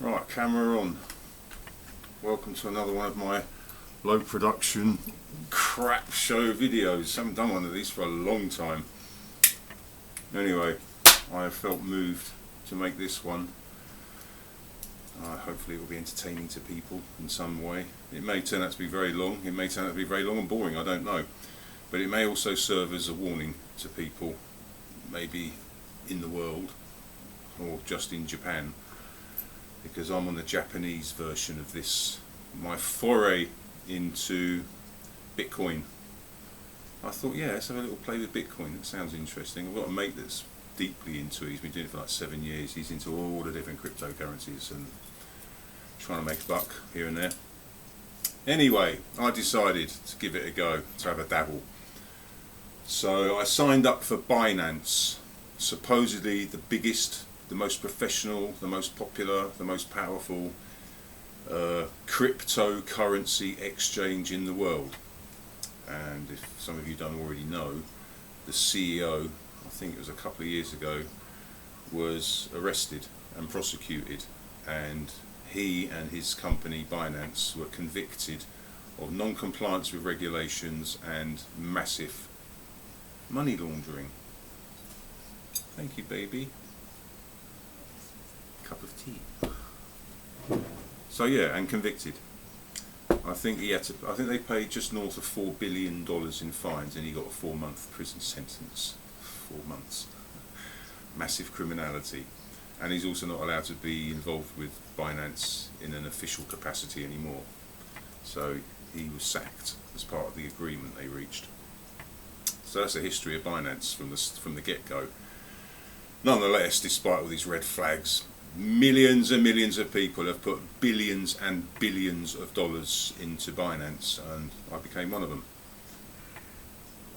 Right, camera on. Welcome to another one of my low production crap show videos. Haven't done one of these for a long time. Anyway, I have felt moved to make this one. Hopefully it will be entertaining to people in some way. It may turn out to be very long, it may turn out to be very long and boring, I don't know. But it may also serve as a warning to people, maybe in the world, or just in Japan, because I'm on the Japanese version of this, my foray into Bitcoin. I thought, yeah, let's have a little play with Bitcoin, that sounds interesting. I've got a mate that's deeply into it, he's been doing it for like 7 years, he's into all the different cryptocurrencies and trying to make a buck here and there. Anyway, I decided to give it a go, to have a dabble. So I signed up for Binance, supposedly the biggest, the most professional, the most popular, the most powerful cryptocurrency exchange in the world. And if some of you don't already know, the CEO, I think it was a couple of years ago, was arrested and prosecuted, and he and his company Binance were convicted of non-compliance with regulations and massive money laundering. Thank you, baby. Cup of tea. So yeah, and convicted. I think he had to. I think they paid just north of $4 billion in fines, and he got a 4-month prison sentence. 4 months. Massive criminality, and he's also not allowed to be involved with Binance in an official capacity anymore. So he was sacked as part of the agreement they reached. So that's the history of Binance from the get-go. Nonetheless, despite all these red flags, millions and millions of people have put billions and billions of dollars into Binance, and I became one of them.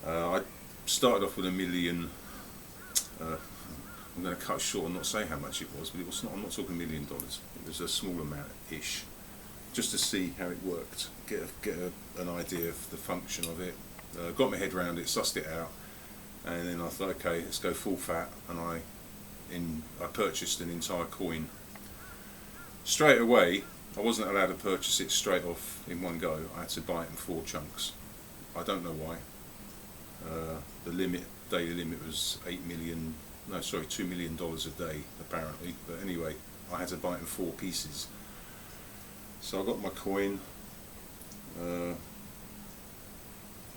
I started off with $1 million. I'm going to cut short and not say how much it was, but it was not. I'm not talking $1 million. It was a small amount-ish, just to see how it worked, get an idea of the function of it. Got my head around it, sussed it out, and then I thought, okay, let's go full fat, and I purchased an entire coin. Straight away, I wasn't allowed to purchase it straight off in one go. I had to buy it in 4 chunks. I don't know why. The daily limit was $2 million a day apparently. But anyway, I had to buy it in 4 pieces. So I got my coin,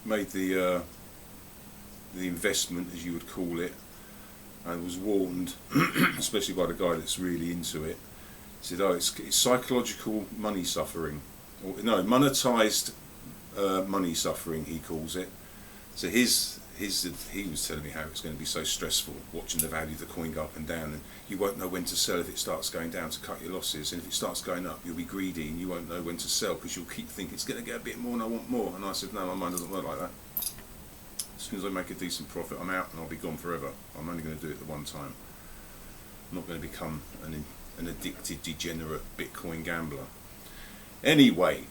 made the investment, as you would call it. I was warned, especially by the guy that's really into it. He said, "Oh, it's psychological money suffering, or no, monetized money suffering," he calls it. So he was telling me how it's going to be so stressful watching the value of the coin go up and down, and you won't know when to sell if it starts going down to cut your losses, and if it starts going up, you'll be greedy and you won't know when to sell because you'll keep thinking it's going to get a bit more and I want more. And I said, no, my mind doesn't work like that. As soon as I make a decent profit, I'm out and I'll be gone forever. I'm only going to do it the one time. I'm not going to become an addicted, degenerate Bitcoin gambler. Anyway,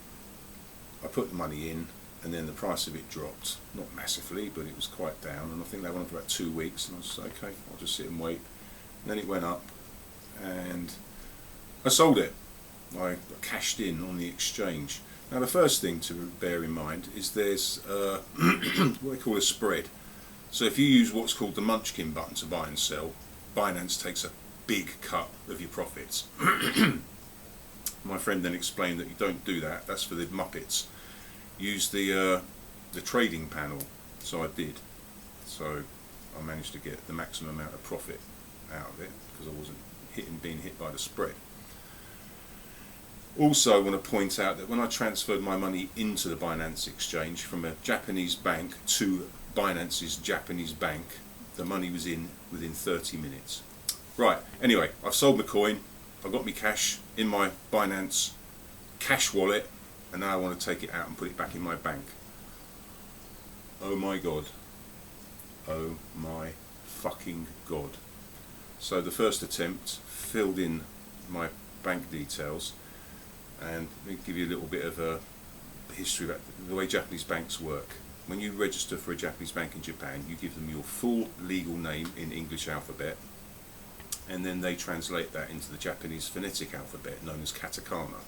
I put the money in, and then the price of it dropped. Not massively, but it was quite down, and I think that went on for about 2 weeks, and I was okay, I'll just sit and wait. And then it went up, and I sold it. I cashed in on the exchange. Now the first thing to bear in mind is there's what they call a spread. So if you use what's called the Munchkin button to buy and sell, Binance takes a big cut of your profits. My friend then explained that you don't do that, that's for the Muppets. Use the trading panel, so I did. So I managed to get the maximum amount of profit out of it because I wasn't being hit by the spread. Also, I want to point out that when I transferred my money into the Binance exchange from a Japanese bank to Binance's Japanese bank, the money was in within 30 minutes. Right, anyway, I've sold my coin, I've got my cash in my Binance cash wallet, and now I want to take it out and put it back in my bank. Oh my God. Oh my fucking God. So the first attempt, filled in my bank details, and let me give you a little bit of a history about the way Japanese banks work. When you register for a Japanese bank in Japan, you give them your full legal name in English alphabet, and then they translate that into the Japanese phonetic alphabet known as katakana.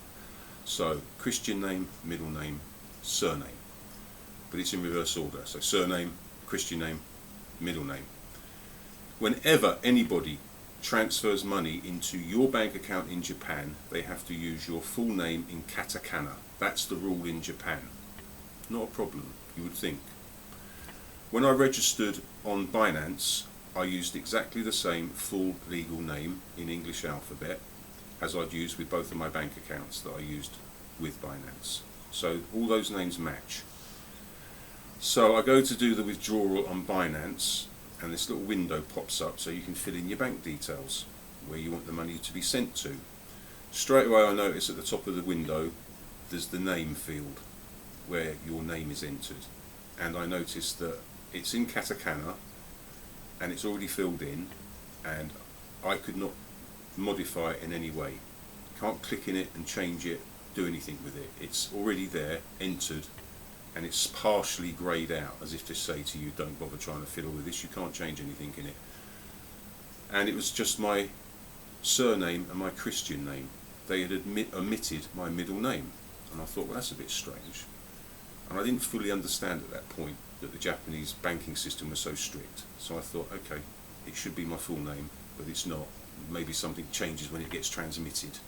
So Christian name, middle name, surname, but it's in reverse order. So surname, Christian name, middle name. Whenever anybody transfers money into your bank account in Japan, they have to use your full name in katakana. That's the rule in Japan. Not a problem, you would think. When I registered on Binance, I used exactly the same full legal name in English alphabet as I'd used with both of my bank accounts that I used with Binance. So all those names match. So I go to do the withdrawal on Binance, and this little window pops up so you can fill in your bank details, where you want the money to be sent to. Straight away I notice at the top of the window there's the name field where your name is entered, and I notice that it's in katakana and it's already filled in, and I could not modify it in any way. Can't click in it and change it, do anything with it. It's already there, entered, and it's partially greyed out, as if to say to you, don't bother trying to fiddle with this, you can't change anything in it. And it was just my surname and my Christian name. They had omitted my middle name, and I thought, well, that's a bit strange. And I didn't fully understand at that point that the Japanese banking system was so strict. So I thought, okay, it should be my full name, but it's not. Maybe something changes when it gets transmitted.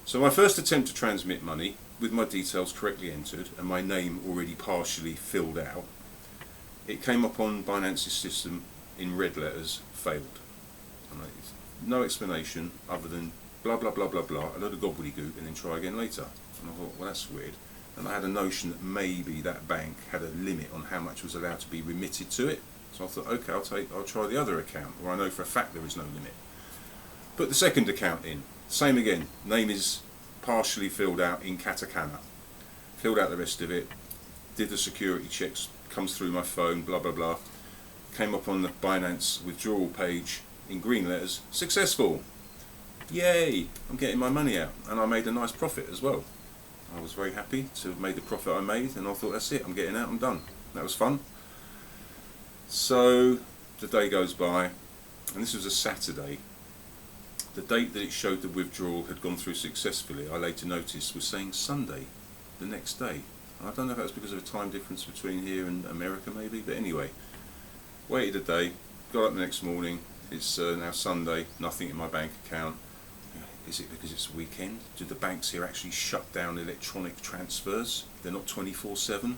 So my first attempt to transmit money, with my details correctly entered and my name already partially filled out, it came up on Binance's system in red letters, failed. And no explanation other than blah blah blah blah blah, a load of gobbledygook, and then try again later. And I thought, well, that's weird. And I had a notion that maybe that bank had a limit on how much was allowed to be remitted to it. So I thought, okay, I'll try the other account, where I know for a fact there is no limit. Put the second account in, same again, name is partially filled out in katakana. Filled out the rest of it, did the security checks, comes through my phone, blah blah blah. Came up on the Binance withdrawal page in green letters, successful. Yay, I'm getting my money out, and I made a nice profit as well. I was very happy to have made the profit I made, and I thought, that's it, I'm getting out, I'm done. That was fun. So the day goes by, and this was a Saturday. The date that it showed the withdrawal had gone through successfully, I later noticed, was saying Sunday, the next day. I don't know if that was because of a time difference between here and America maybe, but anyway, waited a day, got up the next morning, it's now Sunday, nothing in my bank account. Is it because it's a weekend? Do the banks here actually shut down electronic transfers? They're not 24/7?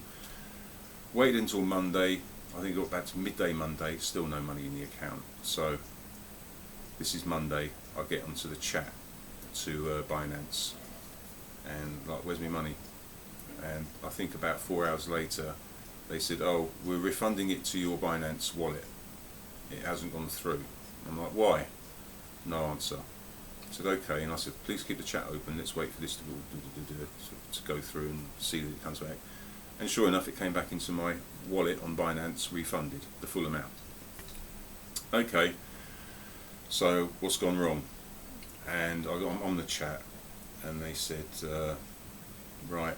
Waited until Monday, I think it got back to midday Monday, still no money in the account. So this is Monday, I get onto the chat to Binance, and like, where's my money? And I think about 4 hours later they said, oh, we're refunding it to your Binance wallet, it hasn't gone through. I'm like, why? No answer. I said, okay, and I said, please keep the chat open, let's wait for this to go through and see that it comes back. And sure enough, it came back into my wallet on Binance, refunded the full amount. Okay, so what's gone wrong? And I got on the chat, and they said, right,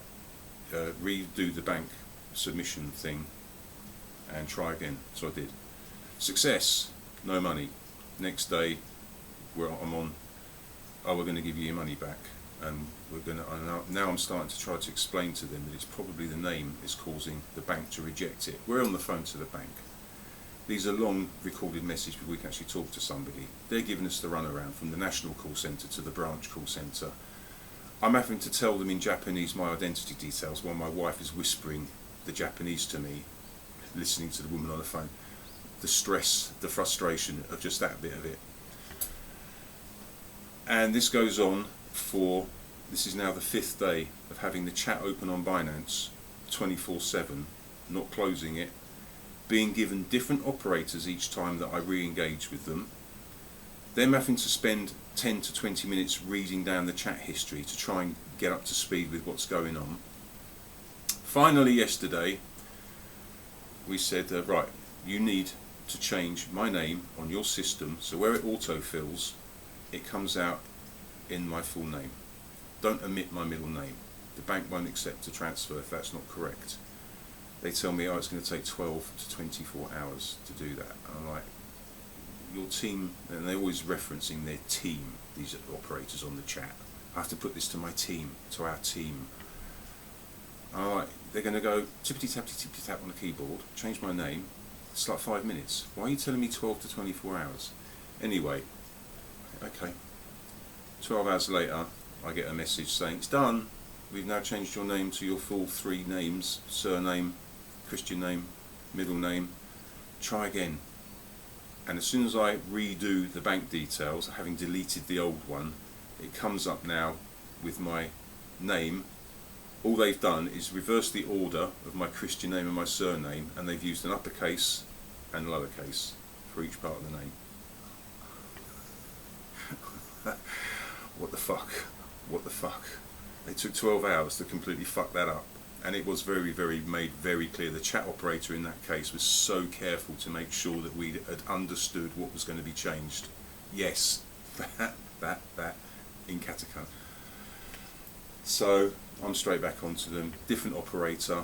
redo the bank submission thing and try again. So I did. Success, no money. Next day, I'm on, oh, we're going to give you your money back, and we're going to. Now I'm starting to try to explain to them that it's probably the name is causing the bank to reject it. We're on the phone to the bank. These are long recorded messages before we can actually talk to somebody. They're giving us the runaround from the national call centre to the branch call centre. I'm having to tell them in Japanese my identity details while my wife is whispering the Japanese to me, listening to the woman on the phone. The stress, the frustration of just that bit of it. And this goes on for, this is now the 5th day of having the chat open on Binance 24/7, not closing it, being given different operators each time that I re-engage with them, them having to spend 10 to 20 minutes reading down the chat history to try and get up to speed with what's going on. Finally yesterday we said, right, you need to change my name on your system so where it autofills, it comes out in my full name. Don't omit my middle name. The bank won't accept a transfer if that's not correct. They tell me, oh, it's going to take 12 to 24 hours to do that. And I'm like, your team, and they're always referencing their team, these operators on the chat. I have to put this to my team, to our team. Alright, they're going to go tippity tap on the keyboard, change my name. It's like 5 minutes. Why are you telling me 12 to 24 hours? Anyway, okay. 12 hours later, I get a message saying, it's done. We've now changed your name to your full 3 names, surname, Christian name, middle name. Try again. And as soon as I redo the bank details, having deleted the old one, it comes up now with my name. All they've done is reverse the order of my Christian name and my surname, and they've used an uppercase and lowercase for each part of the name. What the fuck? What the fuck? It took 12 hours to completely fuck that up. And it was very, made very clear. The chat operator in that case was so careful to make sure that we had understood what was going to be changed. Yes, that, in Katakana. So I'm straight back onto them. Different operator.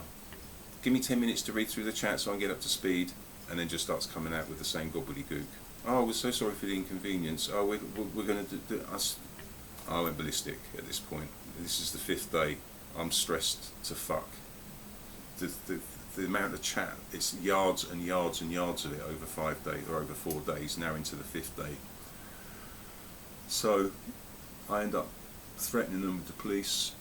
Give me 10 minutes to read through the chat so I can get up to speed, and then just starts coming out with the same gobbledygook. Oh, we're so sorry for the inconvenience. Oh, we're going to do us. I went ballistic at this point. This is the 5th day. I'm stressed to fuck. The amount of chat, it's yards and yards and yards of it over 5 days, or over 4 days, now into the 5th day. So I end up threatening them with the police,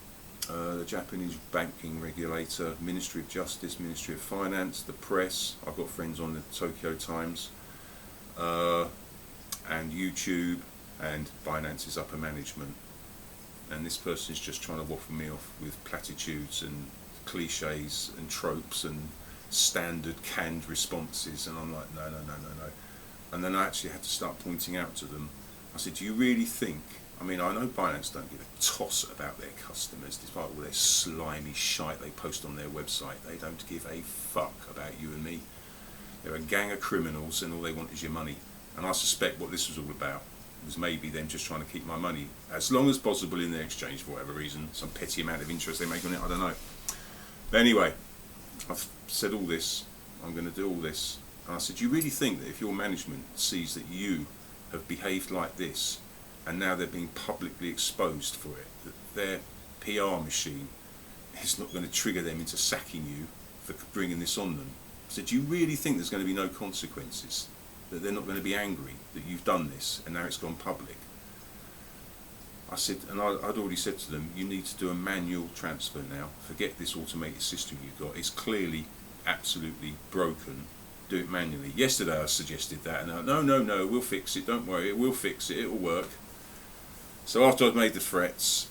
the Japanese banking regulator, Ministry of Justice, Ministry of Finance, the press. I've got friends on the Tokyo Times, and YouTube, and Binance's upper management. And this person is just trying to waffle me off with platitudes and cliches and tropes and standard canned responses, and I'm like, no. And then I actually had to start pointing out to them. I said, do you really think, I mean, I know Binance don't give a toss about their customers, despite all their slimy shite they post on their website. They don't give a fuck about you and me. They're a gang of criminals, and all they want is your money. And I suspect what this was all about was maybe them just trying to keep my money as long as possible in their exchange for whatever reason, some petty amount of interest they make on it, I don't know. But anyway, I've said all this, I'm going to do all this, and I said, do you really think that if your management sees that you have behaved like this, and now they're being publicly exposed for it, that their PR machine is not going to trigger them into sacking you for bringing this on them? I said, do you really think there's going to be no consequences? That they're not going to be angry that you've done this and now it's gone public? I said, and I'd already said to them, you need to do a manual transfer now. Forget this automated system you've got. It's clearly absolutely broken. Do it manually. Yesterday I suggested that, and no, we'll fix it, don't worry, we'll fix it, it'll work. So after I'd made the threats,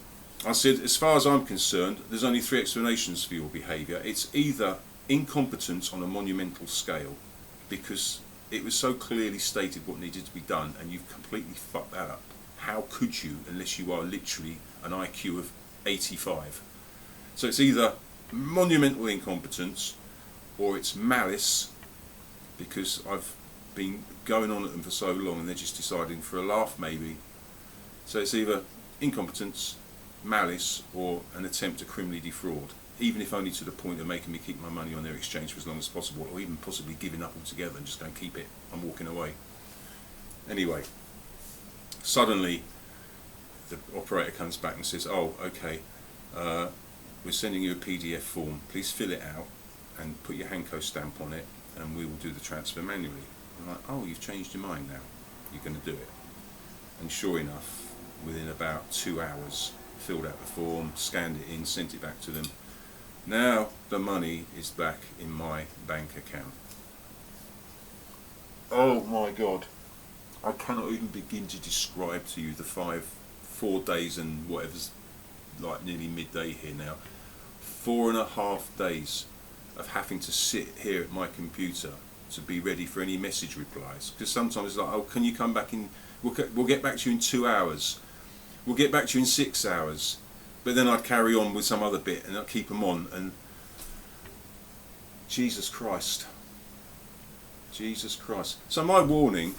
I said, as far as I'm concerned, there's only 3 explanations for your behaviour. It's either incompetence on a monumental scale, because it was so clearly stated what needed to be done, and you've completely fucked that up. How could you, unless you are literally an IQ of 85? So it's either monumental incompetence, or it's malice, because I've been going on at them for so long and they're just deciding for a laugh maybe. So it's either incompetence, malice, or an attempt to criminally defraud, even if only to the point of making me keep my money on their exchange for as long as possible, or even possibly giving up altogether and just going to keep it. I'm walking away. Anyway, suddenly the operator comes back and says, oh, okay, we're sending you a PDF form, please fill it out and put your Hanko stamp on it, and we will do the transfer manually. I'm like, oh, you've changed your mind now, you're going to do it. And sure enough, within about 2 hours, filled out the form, scanned it in, sent it back to them. Now the money is back in my bank account. Oh my God, I cannot even begin to describe to you the 4 days and whatever's like nearly midday here now. 4.5 days of having to sit here at my computer to be ready for any message replies, because sometimes it's like, oh, can you come back in, we'll get back to you in 2 hours, we'll get back to you in 6 hours. But then I'd carry on with some other bit and I'd keep them on, and Jesus Christ. So my warning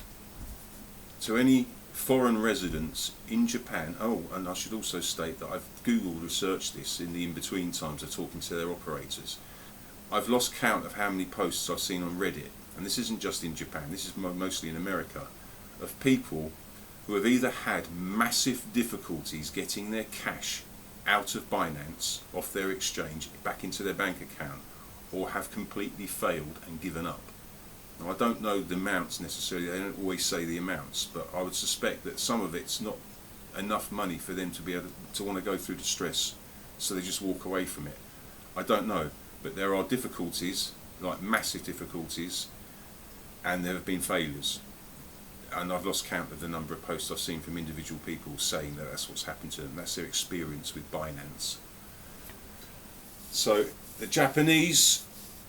to any foreign residents in Japan, oh, and I should also state that I've Googled, researched this in the in-between times of talking to their operators. I've lost count of how many posts I've seen on Reddit, and this isn't just in Japan, this is mostly in America, of people who have either had massive difficulties getting their cash out of Binance, off their exchange, back into their bank account, or have completely failed and given up. Now, I don't know the amounts necessarily, they don't always say the amounts, but I would suspect that some of it's not enough money for them to be able to want to go through the stress, so they just walk away from it. I don't know, but there are difficulties, like massive difficulties, and there have been failures. And I've lost count of the number of posts I've seen from individual people saying that that's what's happened to them. That's their experience with Binance. So the Japanese,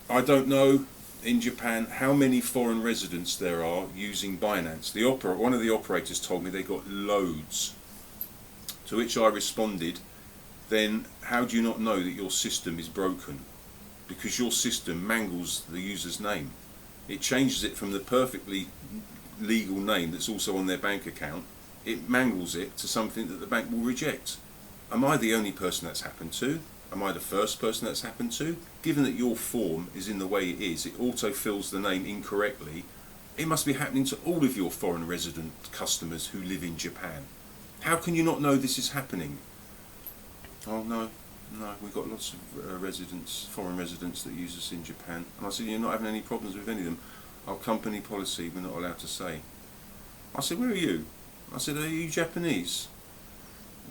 I don't know in Japan how many foreign residents there are using Binance. One of the operators told me they got loads. To which I responded, then how do you not know that your system is broken? Because your system mangles the user's name. It changes it from the perfectly legal name that's also on their bank account. It mangles it to something that the bank will reject. Am I the only person that's happened to? Am I the first person that's happened to? Given that your form is in the way it is, it auto-fills the name incorrectly. It must be happening to all of your foreign resident customers who live in Japan. How can you not know this is happening? Oh no, we've got lots of residents, foreign residents that use us in Japan. And I said, you're not having any problems with any of them. Our company policy, we're not allowed to say. I said, where are you? I said, are you Japanese?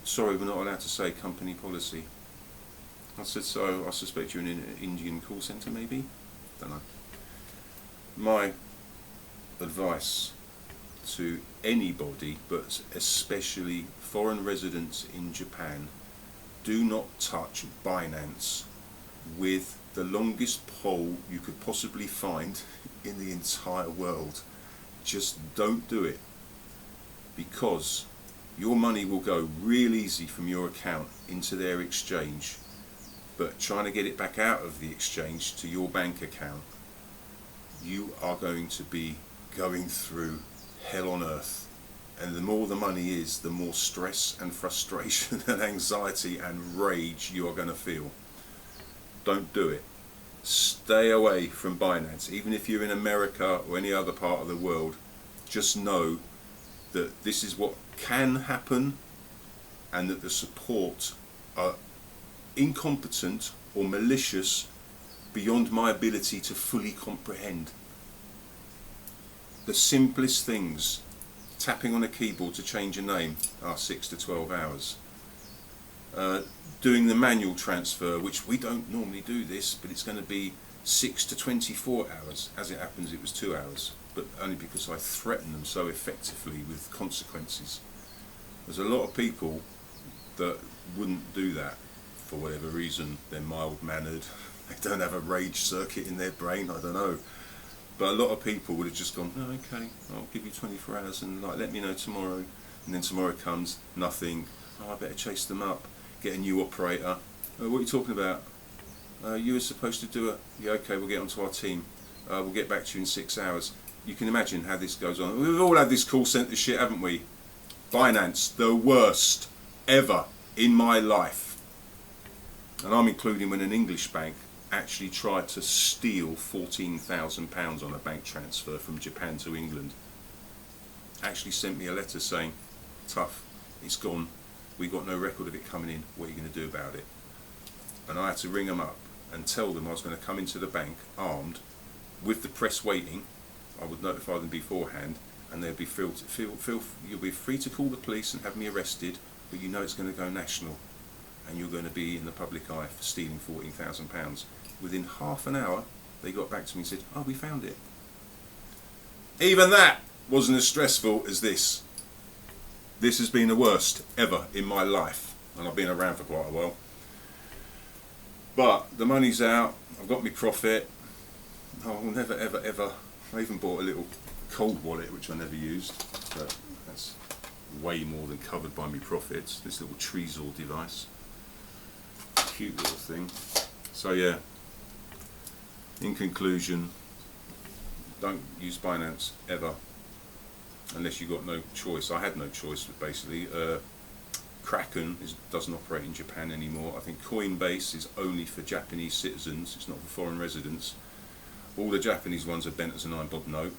Sorry, we're not allowed to say, company policy. I said, so I suspect you're in an Indian call centre maybe? Don't know. My advice to anybody, but especially foreign residents in Japan, do not touch Binance with the longest pole you could possibly find in the entire world. Just don't do it, because your money will go real easy from your account into their exchange, but trying to get it back out of the exchange to your bank account, you are going to be going through hell on earth. And the more the money is, the more stress and frustration and anxiety and rage you are going to feel. Don't do it. Stay away from Binance. Even if you're in America or any other part of the world, just know that this is what can happen, and that the support are incompetent or malicious beyond my ability to fully comprehend. The simplest things, tapping on a keyboard to change a name, are 6 to 12 hours. Doing the manual transfer, which we don't normally do this, but it's going to be 6 to 24 hours. As it happens, it was 2 hours, but only because I threaten them so effectively with consequences. There's a lot of people that wouldn't do that for whatever reason. They're mild-mannered, they don't have a rage circuit in their brain, I don't know. But a lot of people would have just gone, oh, okay, I'll give you 24 hours and let me know tomorrow. And then tomorrow comes, nothing. Oh, I better chase them up, get a new operator. Oh, what are you talking about? You were supposed to do it. Yeah, okay, we'll get onto our team. We'll get back to you in 6 hours. You can imagine how this goes on. We've all had this call centre shit, haven't we? Binance, the worst ever in my life. And I'm including when an English bank actually tried to steal £14,000 on a bank transfer from Japan to England. Actually sent me a letter saying, tough, it's gone, we got no record of it coming in, what are you going to do about it? And I had to ring them up and tell them I was going to come into the bank armed, with the press waiting. I would notify them beforehand, and they'd be you'll be free to call the police and have me arrested, but you know it's going to go national, and you're going to be in the public eye for stealing £14,000. Within half an hour, they got back to me and said, oh, we found it. Even that wasn't as stressful as this. This has been the worst ever in my life, and I've been around for quite a while. But the money's out, I've got my profit. I will never, ever, ever. I even bought a little cold wallet, which I never used, but that's way more than covered by my profits. This little Trezor device. Cute little thing. So yeah, in conclusion, don't use Binance ever, unless you've got no choice. I had no choice, basically. Kraken doesn't operate in Japan anymore. I think Coinbase is only for Japanese citizens, it's not for foreign residents. All the Japanese ones are bent as a 9-bob note.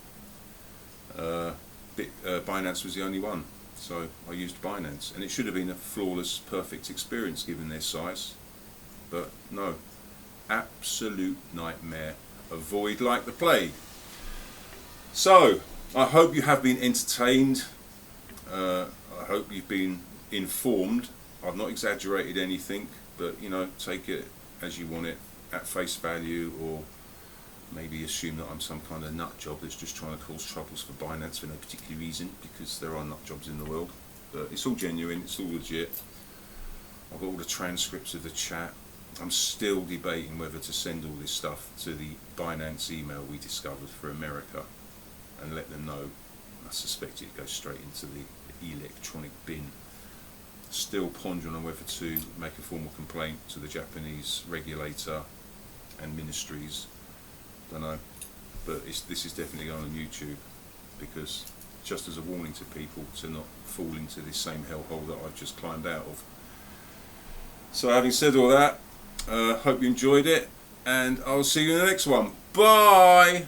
Binance was the only one, so I used Binance, and it should have been a flawless, perfect experience given their size, but no, absolute nightmare. Avoid like the plague. So I hope you have been entertained. I hope you've been informed. I've not exaggerated anything, but you know, take it as you want it, at face value, or maybe assume that I'm some kind of nut job that's just trying to cause troubles for Binance for no particular reason, because there are nut jobs in the world. But it's all genuine, it's all legit. I've got all the transcripts of the chat. I'm still debating whether to send all this stuff to the Binance email we discovered for America and let them know. I suspect it goes straight into the electronic bin. Still pondering on whether to make a formal complaint to the Japanese regulator and ministries. Don't know, but this is definitely going on YouTube, because just as a warning to people to not fall into this same hellhole that I've just climbed out of. So having said all that, hope you enjoyed it, and I'll see you in the next one. Bye!